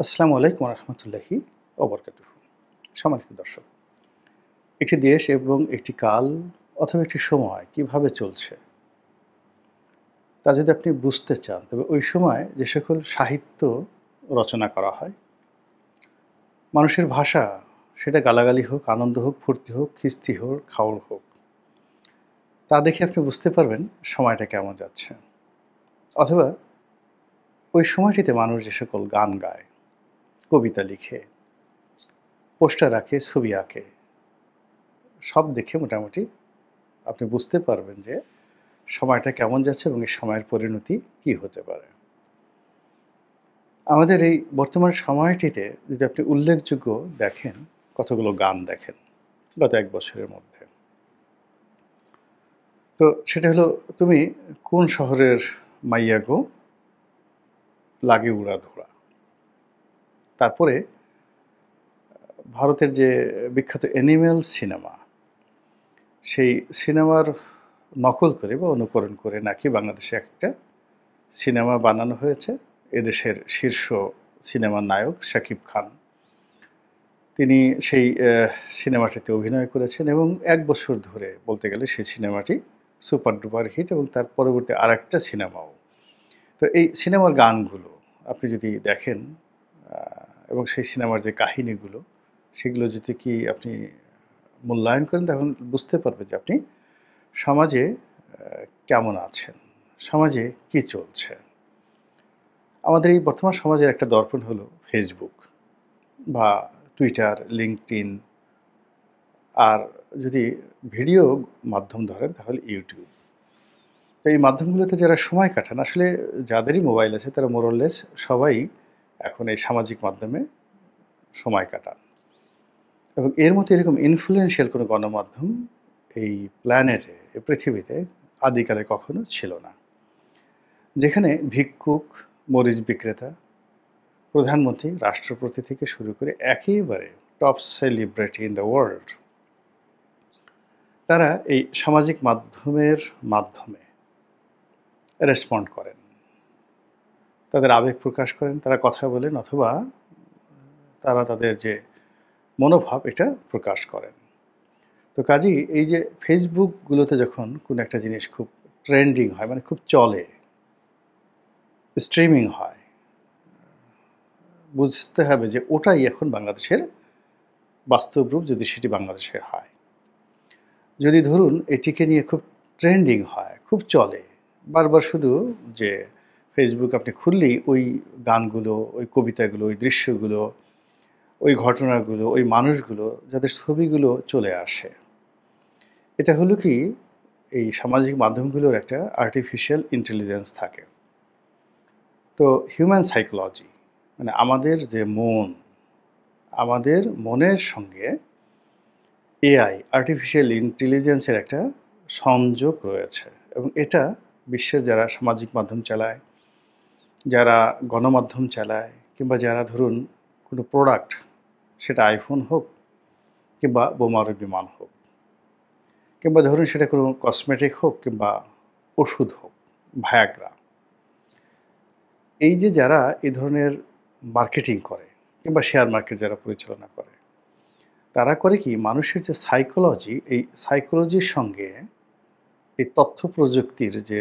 আসসালামু আলাইকুম রহমতুল্লাহি ওবরকাতুহু। সম্মানিত দর্শক, একটি দেশ এবং একটি কাল অথবা একটি সময় কিভাবে চলছে তা যদি আপনি বুঝতে চান, তবে ওই সময় যে সকল সাহিত্য রচনা করা হয়, মানুষের ভাষা, সেটা গালাগালি হোক, আনন্দ হোক, ফুর্তি হোক, খিস্তি হোক, খাওয়ার হোক, তা দেখে আপনি বুঝতে পারবেন সময়টা কেমন যাচ্ছে। অথবা ওই সময়টিতে মানুষ যে সকল গান গায়, কবিতা লিখে, পোস্টার আঁকে, ছবি আঁকে, সব দেখে মোটামুটি আপনি বুঝতে পারবেন যে সময়টা কেমন যাচ্ছে এবং এই সময়ের পরিণতি কি হতে পারে। আমাদের এই বর্তমান সময়টিতে যদি আপনি উল্লেখযোগ্য দেখেন, কতগুলো গান দেখেন গত ১ বছরের মধ্যে। তো সেটা হলো, তুমি কোন শহরের মাইয়া গো, লাগে উড়াধুরা। তারপরে ভারতের যে বিখ্যাত অ্যানিমেল সিনেমা, সেই সিনেমার নকল করে বা অনুকরণ করে নাকি বাংলাদেশে একটা সিনেমা বানানো হয়েছে। এদেশের শীর্ষ সিনেমার নায়ক শাকিব খান, তিনি সেই সিনেমাটিতে অভিনয় করেছেন এবং ১ বছর ধরে বলতে গেলে সেই সিনেমাটি সুপার ডুপার হিট, এবং তার পরবর্তী আরেকটা সিনেমাও। তো এই সিনেমার গানগুলো আপনি যদি দেখেন এবং সেই সিনেমার যে কাহিনীগুলো, সেগুলো যদি কি আপনি মূল্যায়ন করেন, তখন বুঝতে পারবেন যে আপনি সমাজে কেমন আছেন, সমাজে কি চলছে। আমাদের এই বর্তমান সমাজের একটা দর্পণ হলো ফেসবুক বা টুইটার, লিঙ্কডইন, আর যদি ভিডিও মাধ্যম ধরেন তাহলে ইউটিউব। তো এই মাধ্যমগুলোতে যারা সময় কাটান, আসলে যাদেরই মোবাইল আছে তারা মোরলেস সবাই এখন এই সামাজিক মাধ্যমে সময় কাটান। এবং এর মতো এরকম ইনফ্লুয়েন্সিয়াল কোনো গণমাধ্যম এই প্ল্যানেটে, এই পৃথিবীতে আদিকালে কখনো ছিল না। যেখানে ভিক্ষুক, মরিচ বিক্রেতা, প্রধানমন্ত্রী, রাষ্ট্রপতি থেকে শুরু করে একেবারে top celebrity in the world, তারা এই সামাজিক মাধ্যমের মাধ্যমে রেসপন্ড করেন, তাদের আবেগ প্রকাশ করেন, তারা কথা বলেন, অথবা তারা তাদের যে মনোভাব এটা প্রকাশ করেন। তো কাজেই এই যে ফেসবুকগুলোতে যখন কোনো একটা জিনিস খুব ট্রেন্ডিং হয়, মানে খুব চলে, স্ট্রিমিং হয়, বুঝতে হবে যে ওটাই এখন বাংলাদেশের বাস্তব রূপ, যদি সেটি বাংলাদেশের হয়। যদি ধরুন এটিকে নিয়ে খুব ট্রেন্ডিং হয়, খুব চলে, বারবার শুধু যে ফেসবুক আপনি খুললেই ওই গানগুলো, ওই কবিতাগুলো, ওই দৃশ্যগুলো, ওই ঘটনাগুলো, ওই মানুষগুলো, যাদের ছবিগুলো চলে আসে, এটা হলো কি, এই সামাজিক মাধ্যমগুলোর একটা আর্টিফিশিয়াল ইন্টেলিজেন্স থাকে। তো হিউম্যান সাইকোলজি, মানে আমাদের যে মন, আমাদের মনের সঙ্গে এআই, আর্টিফিশিয়াল ইন্টেলিজেন্সের একটা সংযোগ রয়েছে। এবং এটা বিশ্বের যারা সামাজিক মাধ্যম চালায়, যারা গণমাধ্যম চালায়, কিংবা যারা ধরুন কোনো প্রোডাক্ট, সেটা আইফোন হোক কিংবা বোমারু বিমান হোক, কিংবা ধরুন সেটা কোনো কসমেটিক হোক কিংবা ওষুধ হোক, ভায়াগ্রা, এই যে যারা এই ধরনের মার্কেটিং করে কিংবা শেয়ার মার্কেট যারা পরিচালনা করে, তারা করে কি, মানুষের যে সাইকোলজি, এই সাইকোলজির সঙ্গে এই তথ্য প্রযুক্তির যে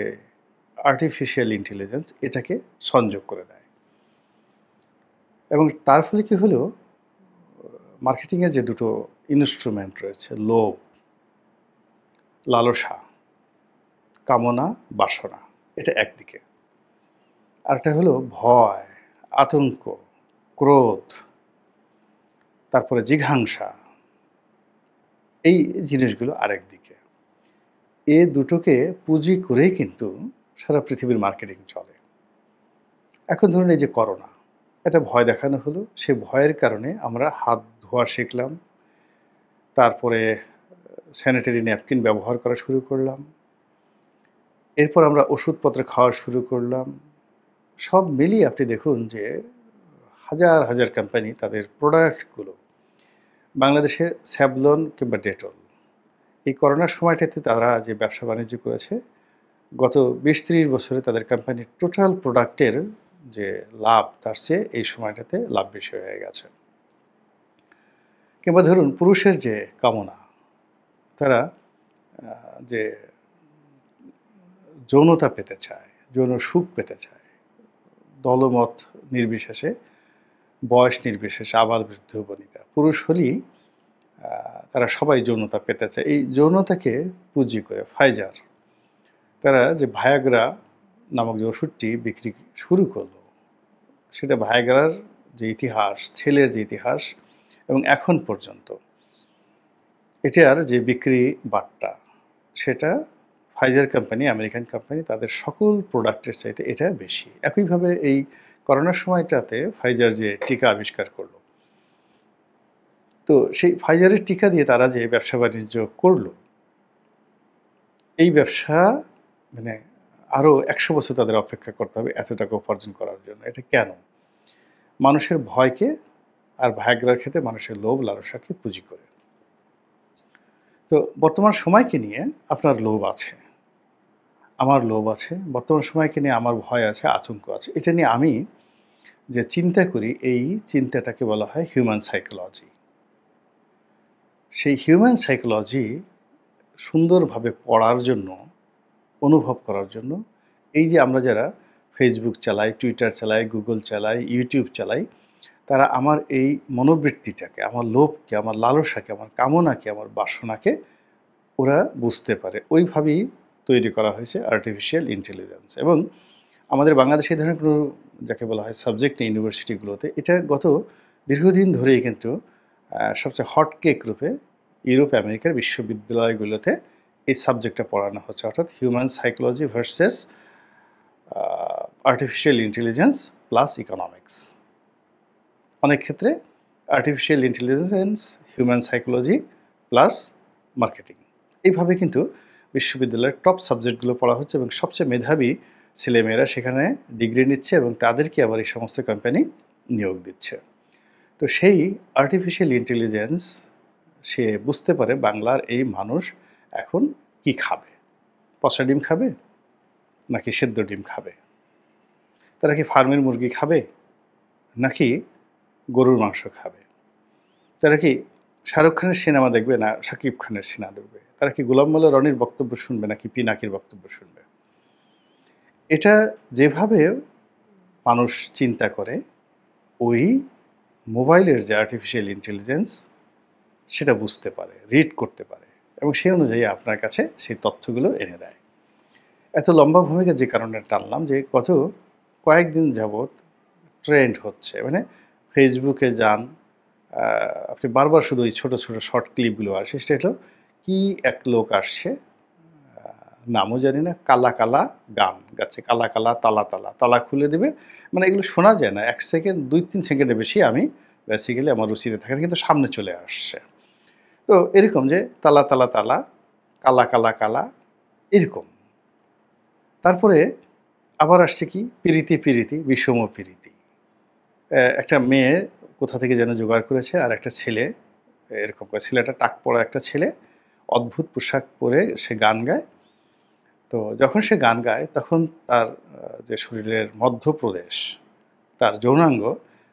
আর্টিফিশিয়াল ইন্টেলিজেন্স, এটাকে সংযোগ করে দেয়। এবং তার ফলে কি হলো, মার্কেটিংয়ের যে দুটো ইনস্ট্রুমেন্ট রয়েছে, লোভ, লালসা, কামনা, বাসনা, এটা একদিকে। আরেকটা হলো ভয়, আতঙ্ক, ক্রোধ, তারপরে জিঘাংসা, এই জিনিসগুলো আরেক দিকে। এ দুটোকে পুঁজি করেই কিন্তু সারা পৃথিবীর মার্কেটিং চলে। এখন ধরুন এই যে করোনা, এটা ভয় দেখানো হলো, সে ভয়ের কারণে আমরা হাত ধোয়া শিখলাম, তারপরে স্যানিটারি ন্যাপকিন ব্যবহার করা শুরু করলাম, এরপর আমরা ওষুধপত্র খাওয়া শুরু করলাম। সব মিলিয়ে আপনি দেখুন যে হাজার হাজার কোম্পানি তাদের প্রোডাক্টগুলো, বাংলাদেশে স্যাভলন কিংবা ডেটল, এই করোনার সময়টাতে তারা যে ব্যবসা বাণিজ্য করেছে, গত ২০-৩০ বছরে তাদের কোম্পানির টোটাল প্রোডাক্টের যে লাভ তার চেয়ে এই সময়টাতে লাভ বেশি হয়ে গেছে। কিংবা ধরুন পুরুষের যে কামনা, তারা যে যৌনতা পেতে চায়, যৌন সুখ পেতে চায়, দলমত নির্বিশেষে, বয়স নির্বিশেষে, আবাল বৃদ্ধ বনিতা, পুরুষ হলেই তারা সবাই যৌনতা পেতে চায়। এই যৌনতাকে পুঁজি করে ফাইজার তারা যে ভায়াগ্রা নামক যে ওষুধটি বিক্রি শুরু করলো, সেটা ভায়াগ্রার যে ইতিহাস, ছেলের যে ইতিহাস এবং এখন পর্যন্ত এটার যে বিক্রি বাট্টা, সেটা ফাইজার কোম্পানি, আমেরিকান কোম্পানি, তাদের সকল প্রোডাক্টের চাইতে এটা বেশি। একইভাবে এই করোনার সময়টাতে ফাইজার যে টিকা আবিষ্কার করলো, তো সেই ফাইজারের টিকা দিয়ে তারা যে ব্যবসা বাণিজ্য করলো, এই ব্যবসা মানে আরও 100 বছর তাদের অপেক্ষা করতে হবে এত টাকা উপার্জন করার জন্য। এটা কেন? মানুষের ভয়কে আর ভায়াগ্রার ক্ষেত্রে মানুষের লোভ লালসাকে পুঁজি করে। তো বর্তমান সময়কে নিয়ে আপনার লোভ আছে, আমার লোভ আছে, বর্তমান সময়কে নিয়ে আমার ভয় আছে, আতঙ্ক আছে। এটা নিয়ে আমি যে চিন্তা করি, এই চিন্তাটাকে বলা হয় হিউম্যান সাইকোলজি। সেই হিউম্যান সাইকোলজি সুন্দরভাবে পড়ার জন্য, অনুভব করার জন্য, এই যে আমরা যারা ফেসবুক চালাই, টুইটার চালাই, গুগল চালাই, ইউটিউব চালাই, তারা আমার এই মনোবৃত্তিটাকে, আমার লোভকে, আমার লালসাকে, আমার কামনাকে, আমার বাসনাকে ওরা বুঝতে পারে। ওইভাবেই তৈরি করা হয়েছে আর্টিফিশিয়াল ইন্টেলিজেন্স। এবং আমাদের বাংলাদেশে এই ধরনের কোনো যাকে বলা হয় সাবজেক্ট নেই ইউনিভার্সিটিগুলোতে। এটা গত দীর্ঘদিন ধরেই কিন্তু সবচেয়ে হটকেক রূপে ইউরোপ আমেরিকার বিশ্ববিদ্যালয়গুলোতে এই সাবজেক্টটা পড়ানো হচ্ছে, অর্থাৎ human psychology versus artificial intelligence plus economics. অনেক ক্ষেত্রে artificial intelligence, human psychology plus marketing, এইভাবে কিন্তু বিশ্ববিদ্যালয়ের টপ সাবজেক্টগুলো পড়া হচ্ছে এবং সবচেয়ে মেধাবী ছেলেমেয়েরা সেখানে ডিগ্রি নিচ্ছে এবং তাদেরকে আবার এই সমস্ত কোম্পানি নিয়োগ দিচ্ছে। তো সেই আর্টিফিশিয়াল ইন্টেলিজেন্স সে বুঝতে পারে বাংলার এই মানুষ এখন কি খাবে, পচা ডিম খাবে নাকি সেদ্ধ ডিম খাবে, তারা কি ফার্মের মুরগি খাবে নাকি গরুর মাংস খাবে, তারা কি শাহরুখ খানের সিনেমা দেখবে না শাকিব খানের সিনেমা দেখবে, তারা কি গোলাম মোল্লা রনির বক্তব্য শুনবে নাকি পিনাকির বক্তব্য শুনবে। এটা যেভাবে মানুষ চিন্তা করে, ওই মোবাইলের যে আর্টিফিশিয়াল ইন্টেলিজেন্স সেটা বুঝতে পারে, রিড করতে পারে এবং সেই অনুযায়ী আপনার কাছে সেই তথ্যগুলো এনে দেয়। এত লম্বা ভূমিকা যে কারণে টানলাম, যে গত কয়েকদিন যাবৎ ট্রেন্ড হচ্ছে, মানে ফেসবুকে যান, আপনি বারবার শুধু ওই ছোটো ছোটো শর্ট ক্লিপগুলো আসে। সেটা হলো কি এক লোক আসছে, নামও জানি না, কালা কালা গান গাচ্ছে, কালা কালা তালা তালা, তালা খুলে দেবে, মানে এগুলো শোনা যায় না, 1 সেকেন্ড 2-3 সেকেন্ডের বেশি আমি বেসিক্যালি আমার রুচিতে থাকে, কিন্তু সামনে চলে আসছে। তো এরকম যে তালা তালা তালা, কালা কালা কালা, এরকম। তারপরে আবার আসছে কি পিরিতি পিরিতি, বিষম পিরিতি। একটা মেয়ে কোথা থেকে যেন জোগাড় করেছে, আর একটা ছেলে এরকম করে, ছেলেটা টাক পড়া একটা ছেলে, অদ্ভুত পোশাক পরে সে গান গায়। তো যখন সে গান গায় তখন তার যে শরীরের মধ্যপ্রদেশ, তার যৌনাঙ্গ,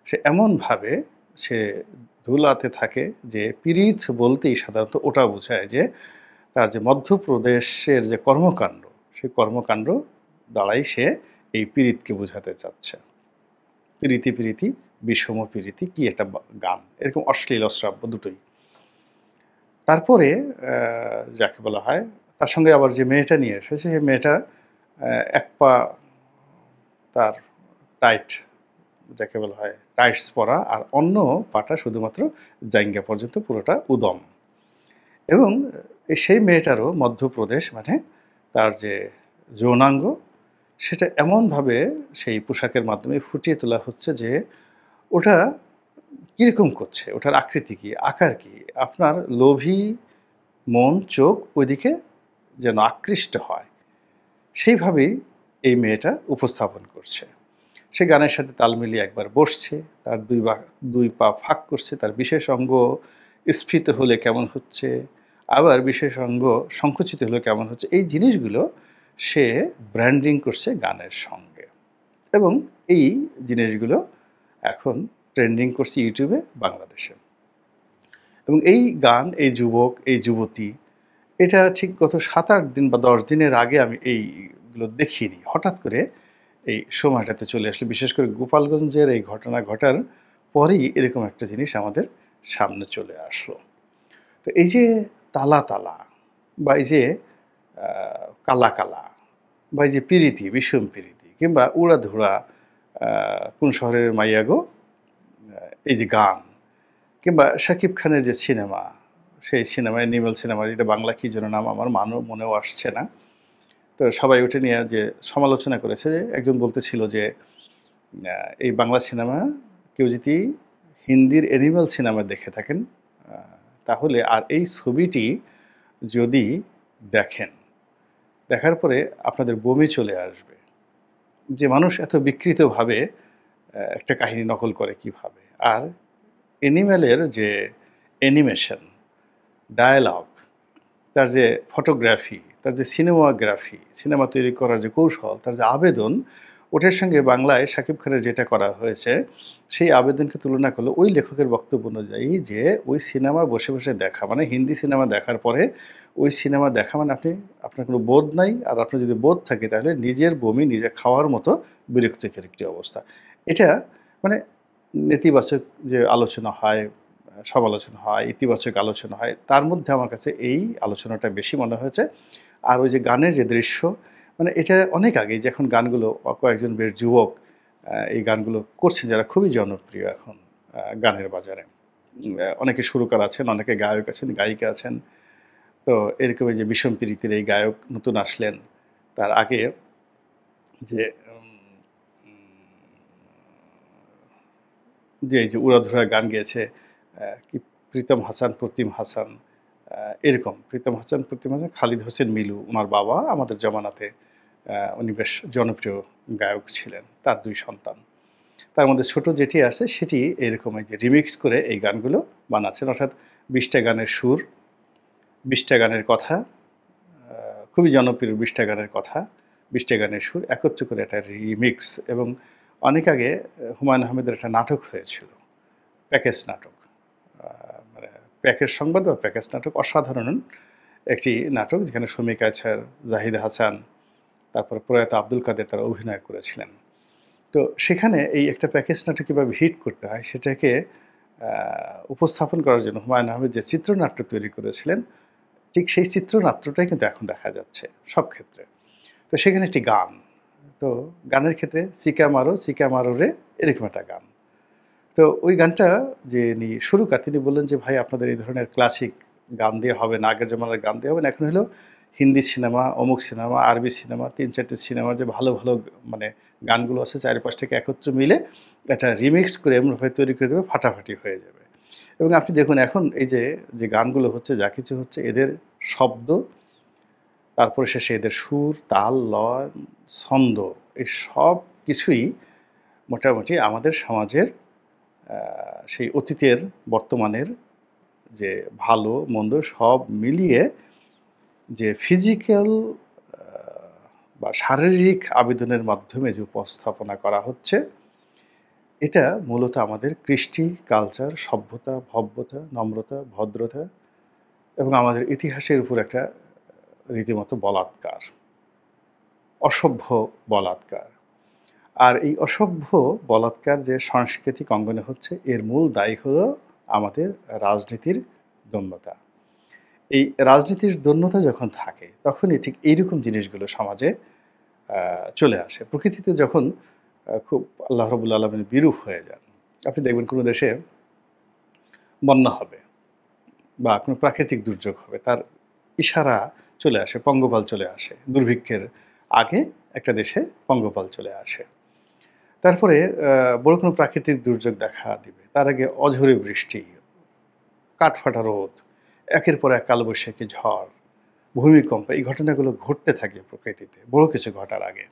সে এমনভাবে সে ধুলাতে থাকে যে পীড়িত বলতেই সাধারণত ওটা বোঝায় যে তার যে মধ্যপ্রদেশের যে কর্মকাণ্ড, সেই কর্মকাণ্ড দ্বারাই সে এই পীড়িতকে বোঝাতে চাচ্ছে। পীড়িতি পীড়িতি, বিষম পীড়িতি, কি একটা গান, এরকম অশ্লীল অশ্রাব্য দুটোই। তারপরে যাকে বলা হয়, তার সঙ্গে আবার যে মেয়েটা নিয়ে এসেছে, সেই মেয়েটা এক পা তার টাইট, যাকে বলা হয় টাইটস পরা, আর অন্য পাটা শুধুমাত্র জাইঙ্গা পর্যন্ত, পুরোটা উদম। এবং সেই মেয়েটারও মধ্যপ্রদেশ, মানে তার যে যৌনাঙ্গ, সেটা এমনভাবে সেই পোশাকের মাধ্যমে ফুটিয়ে তোলা হচ্ছে যে ওটা কীরকম করছে, ওটার আকৃতি কী, আকার কী, আপনার লোভী মন, চোখ ওইদিকে যেন আকৃষ্ট হয়, সেইভাবেই এই মেয়েটা উপস্থাপন করছে। সে গানের সাথে তাল মিলিয়ে একবার বসছে, তার দুই পা ফাঁক করছে, তার বিশেষ অঙ্গ স্ফীত হলে কেমন হচ্ছে, আবার বিশেষ অঙ্গ সংকুচিত হলে কেমন হচ্ছে, এই জিনিসগুলো সে ব্র্যান্ডিং করছে গানের সঙ্গে। এবং এই জিনিসগুলো এখন ট্রেন্ডিং করছে ইউটিউবে বাংলাদেশে। এবং এই গান, এই যুবক, এই যুবতী, এটা ঠিক গত ৭-৮ দিন বা ১০ দিনের আগে আমি এইগুলো দেখিনি। হঠাৎ করে এই সময়টাতে চলে আসলো। বিশেষ করে গোপালগঞ্জের এই ঘটনা ঘটার পরেই এরকম একটা জিনিস আমাদের সামনে চলে আসলো। তো এই যে তালা, তালা বা এই যে আ কালা, কালা বা এই যে পিরিতি, বিষম পিরিতি কিংবা উড়াধুরা আ কোন শহরের মাইয়া গো, এই যে গান কিংবা শাকিব খানের যে সিনেমা, সেই সিনেমা অ্যানিমেল সিনেমা, এটা বাংলা কি যেন নাম আমার মনেও আসছে না। তো সবাই ওটা নিয়ে যে সমালোচনা করেছে, একজন বলতেছিল যে আ এই বাংলা সিনেমা কেউ যদি হিন্দির অ্যানিমেল সিনেমা দেখে থাকেন আ তাহলে আর এই ছবিটি যদি দেখেন, দেখার পরে আপনাদের বমি চলে আসবে। যে মানুষ এত বিকৃতভাবে একটা কাহিনী নকল করে কিভাবে? আর অ্যানিমেলের যে অ্যানিমেশন, ডায়ালগ, তার যে ফটোগ্রাফি, তার যে সিনেমাগ্রাফি, সিনেমা তৈরি করার যে কৌশল, তার যে আবেদন, ওটার সঙ্গে বাংলায় শাকিব খানের যেটা করা হয়েছে, সেই আবেদনকে তুলনা করলে ওই লেখকের বক্তব্য অনুযায়ী যে ওই সিনেমা বসে, বসে দেখা মানে হিন্দি সিনেমা দেখার পরে ওই সিনেমা দেখা মানে আপনার কোনো বোধ নাই। আর আপনার যদি বোধ থাকে তাহলে নিজের বমি নিজে খাওয়ার মতো বিরক্তিকর একটি অবস্থা। এটা মানে নেতিবাচক যে আলোচনা হয়, সমালোচনা হয়, ইতিবাচক আলোচনা হয়, তার মধ্যে আমার কাছে এই আলোচনাটা বেশি মনে হয়েছে। আর ওই যে গানের যে দৃশ্য, মানে এটা অনেক আগেই যে এখন গানগুলো কয়েকজন বেশ যুবক এই গানগুলো করছেন যারা খুবই জনপ্রিয় এখন গানের বাজারে। অনেকে সুরকার আছেন, অনেকে গায়ক আছেন, গায়িকা আছেন। তো এরকম এই যে বিষম প্রীতির এই গায়ক নতুন আসলেন। তার আগে যে উম যে এই যে উড়াধুরা গান গেয়েছে কি প্রীতম হাসান, প্রতিম হাসান, আ এরকম প্রীতম হাসান, প্রতিম হাসান, খালিদ হোসেন মিলু উনার বাবা আমাদের জমানাতে উনি বেশ জনপ্রিয় গায়ক ছিলেন। তার ২ সন্তান। তার মধ্যে ছোট যেটি আছে সেটি এরকম এই যে রিমিক্স করে এই গানগুলো বানাচ্ছেন। অর্থাৎ ২০ টা গানের সুর, ২০ টা গানের কথা, আ খুবই জনপ্রিয় ২০ টা গানের কথা, ২০ টা গানের সুর একত্র করে একটা রিমিক্স। এবং অনেক আগে হুমায়ূন আহমেদের একটা নাটক হয়েছিল। প্যাকেজ নাটক। আ মানে প্যাকেজ সংবাদ বা প্যাকেজ নাটক, অসাধারণ একটি নাটক যেখানে শমীক আছার, জাহিদ হাসান, তারপরে প্রয়াত আব্দুল কাদের তারা অভিনয় করেছিলেন। তো সেখানে এই একটা প্যাকেজ নাটক কিভাবে হিট করতে হয় সেটাকে আ উপস্থাপন করার জন্য হুমায়ূন আহমেদ যে চিত্রনাট্য তৈরি করেছিলেন, ঠিক সেই চিত্রনাট্যটাই কিন্তু এখন দেখা যাচ্ছে সব ক্ষেত্রে। তো সেখানে একটি গান। তো গানের ক্ষেত্রে 'চিকা মারো, চিকা মারো রে' এরকম একটা গান। তো ওই গানটা যিনি সুরকার তিনি বললেন যে, "ভাই আপনাদের এই ধরনের ক্লাসিক গান দিয়ে হবে না, আগের জমানার গান দিয়ে হবে না। এখন হলো হিন্দি সিনেমা, অমুক সিনেমা, আরবি সিনেমা ৩-৪ টে সিনেমার যে ভালো, ভালো মানে গানগুলো আছে ৪-৫ টাকে একত্রে মিলে একটা রিমিক্স করে এমনভাবে তৈরি করে দেবে ফাটাফাটি হয়ে যাবে।" এবং আপনি দেখুন এখন এই যে, যে গানগুলো হচ্ছে, যা কিছু হচ্ছে এদের শব্দ, তারপরে শেষে এদের সুর, তাল, লয়, ছন্দ এই সব কিছুই মোটামুটি আমাদের সমাজের আ সেই অতীতের, বর্তমানের যে ভালো মন্দ সব মিলিয়ে যে ফিজিক্যাল আ বা শারীরিক আবেদনের মাধ্যমে যে উপস্থাপনা করা হচ্ছে, এটা মূলত আমাদের কৃষ্টি, কালচার, সভ্যতা, ভব্যতা, নম্রতা, ভদ্রতা এবং আমাদের ইতিহাসের উপর একটা রীতিমতো বলাৎকার, অসভ্য বলাৎকার। আর এই অসভ্য বলাৎকার যে সাংস্কৃতিক অঙ্গনে হচ্ছে, এর মূল দায়ী হলো আমাদের রাজনীতির দন্যতা। এই রাজনীতির দন্যতা যখন থাকে, তখনই ঠিক এইরকম জিনিসগুলো সমাজে আ চলে আসে। প্রকৃতিতে যখন খুব আল্লাহ রাব্বুল আলামিন বিরূপ হয়ে যান, আপনি দেখবেন কোনো দেশে বন্যা হবে বা কোনো প্রাকৃতিক দুর্যোগ হবে, তার ইশারা চলে আসে, পঙ্গপাল চলে আসে। দুর্ভিক্ষের আগে একটা দেশে পঙ্গপাল চলে আসে। তারপরে বড় কোনো প্রাকৃতিক দুর্যোগ দেখা দিবে। তার আগে অঝোরে বৃষ্টি, কাঠফাটা রোদ, একের পর এক কালবৈশাখী ঝড়, ভূমিকম্প এই ঘটনাগুলো ঘটতে থাকে প্রকৃতিতে, বড় কিছু ঘটার আগে।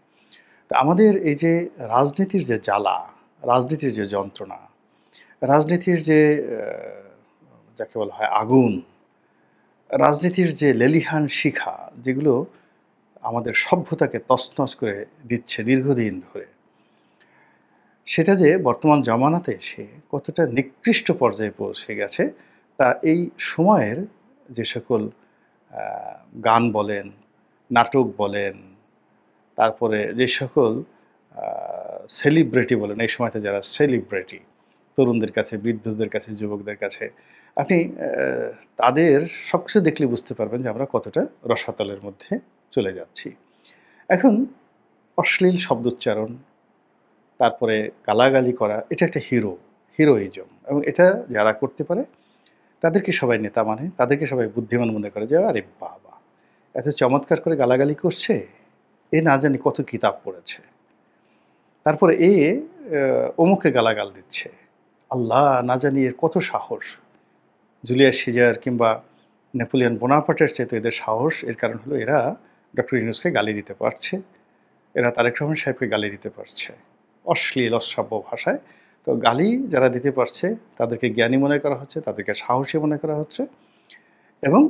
তো আমাদের এই যে রাজনীতির যে জ্বালা, রাজনীতির যে যন্ত্রণা, রাজনীতির যে যাকে বলা হয় আগুন, রাজনীতির যে লেলিহান শিখা যেগুলো আমাদের সভ্যতাকে তছনছ করে দিচ্ছে দীর্ঘদিন ধরে। সেটা যে বর্তমান জমানাতে এসে কতটা নিকৃষ্ট পর্যায়ে পৌঁছে গেছে তা এই সময়ের যে সকল আ গান বলেন, নাটক বলেন, তারপরে যে সকল আ সেলিব্রিটি বলেন, এই সময়তে যারা সেলিব্রিটি, তরুণদের কাছে, বৃদ্ধদের কাছে, যুবকদের কাছে, আপনি তাদের সবকিছু দেখলে বুঝতে পারবেন যে আমরা কতটা রসাতলের মধ্যে চলে যাচ্ছি। এখন অশ্লীল শব্দোচ্চারণ, তারপরে গালাগালি করা, এটা একটা হিরোইজম এবং এটা যারা করতে পারে তাদেরকে সবাই নেতা মানে, তাদেরকে সবাই বুদ্ধিমান মনে করে যে, "আরে বাবা! এত চমৎকার করে গালাগালি করছে, এ না জানি কত কিতাব পড়েছে।" তারপরে অমুককে গালাগাল দিচ্ছে। আল্লাহ! না জানি এর কত সাহস। জুলিয়াস সিজার কিংবা নেপোলিয়ন বোনাপার্টের চাইতে এদের সাহস, এর কারণ হলো এরা ডক্টর ইউনূসকে গালি দিতে পারছে। এরা তারেক রহমান সাহেবকে গালি দিতে পারছে। অশ্লীল, অশ্রাব্য ভাষায়। তো গালি যারা দিতে পারছে তাদেরকে জ্ঞানী মনে করা হচ্ছে, তাদেরকে সাহসী মনে করা হচ্ছে এবং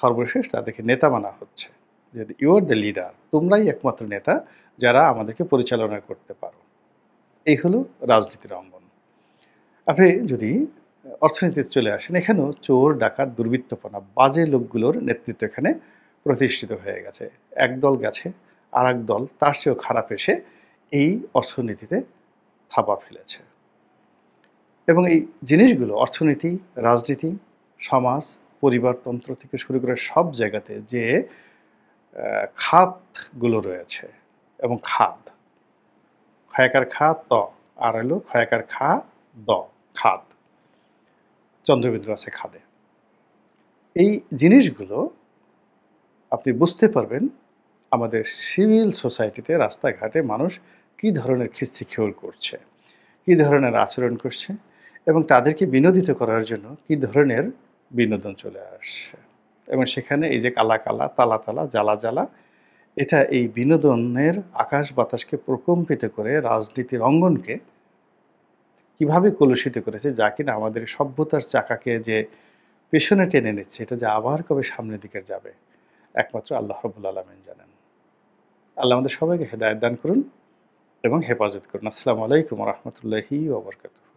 সর্বশেষ তাদেরকে নেতা মানা হচ্ছে। যে ইউ আর দ্য লিডার, তোমরাই একমাত্র নেতা যারা আমাদেরকে পরিচালনা করতে পারো। এই হলো রাজনীতির অঙ্গন। আপনি যদি অর্থনীতিতে চলে আসেন, এখানেও চোর, ডাকাত, দুর্বৃত্তপনা, বাজে লোকগুলোর নেতৃত্ব এখানে প্রতিষ্ঠিত হয়ে গেছে। একদল গেছে, আরেক দল তার চেয়েও খারাপ এসে এই অর্থনীতিতে থাবা ফেলেছে। এবং এই জিনিসগুলো অর্থনীতি, রাজনীতি, সমাজ, পরিবারতন্ত্র থেকে শুরু করে সব জায়গাতে যে খাতগুলো রয়েছে এবং খাত, খয়াকার খা ত, আর হলো খয়াকার খা দ, খাত। চন্দ্রবিন্দু আছে খাদে। এই জিনিসগুলো আপনি বুঝতে পারবেন আমাদের সিভিল সোসাইটিতে, রাস্তাঘাটে মানুষ কী ধরনের খিস্তিখেউল করছে, কী ধরনের আচরণ করছে এবং তাদেরকে বিনোদিত করার জন্য কী ধরনের বিনোদন চলে আসছে। এবং সেখানে এই যে কালা কালা, তালা তালা, জ্বালা জ্বালা, এটা এই বিনোদনের আকাশ বাতাসকে প্রকম্পিত করে রাজনীতির অঙ্গনকে কিভাবে কলুষিত করেছে, যা কিনা আমাদের সভ্যতার চাকাকে যে পেছনে টেনে নিচ্ছে, এটা যে আবার কবে সামনের দিকে যাবে একমাত্র আল্লাহ রাব্বুল আলামিন জানেন। আল্লাহ আমাদের সবাইকে হেদায়েত দান করুন এবং হেফাজত করুন। আসসালামু আলাইকুম ওয়া রাহমাতুল্লাহি ওয়া বারাকাতুহু।